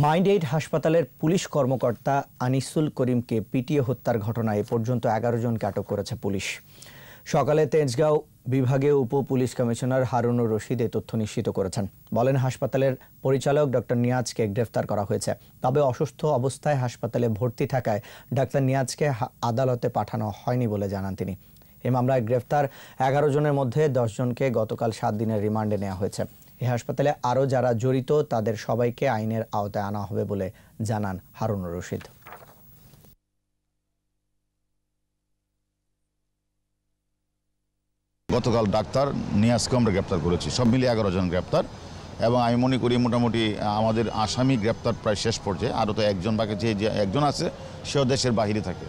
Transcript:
Mind aid হাসপাতালের police কর্মকর্তা আনিসুল করিমকে পিটিয়ে হত্যার ঘটনায় এ পর্যন্ত 11 জনকে আটক করেছে পুলিশ। সকালে তেজগাঁও বিভাগীয় উপ পুলিশ কমিশনার হারুনুর রশিদ এই তথ্য নিশ্চিত করেছেন। বলেন, হাসপাতালের পরিচালক ডক্টর নিয়াজকে গ্রেফতার করা হয়েছে। তবে অসুস্থ অবস্থায় হাসপাতালে ভর্তি থাকায় ডাক্তার নিয়াজকে আদালতে পাঠানো হয়নি বলে জানান তিনি। এই মামলায় গ্রেফতার 11 জনের মধ্যে 10 জনকে গতকাল 7 দিনের রিমান্ডে নেওয়া হয়েছে। এই হাসপাতালে আরও যারা জড়িত তাদের সবাইকে আইনের আওতায় আনা হবে বলে জানান হারুনুর রশিদ। গতকাল ডাক্তার নিয়াজকে আমরা গ্রেপ্তার করেছি, সব মিলিয়ে 11 জন গ্রেপ্তার। এবং আমি মনে করি মোটামুটি আমাদের আসামি গ্রেপ্তার প্রায় শেষ পর্যায়ে। আরও তো একজন বাকি, যে একজন আছে সেও দেশের বাহিরে থাকে।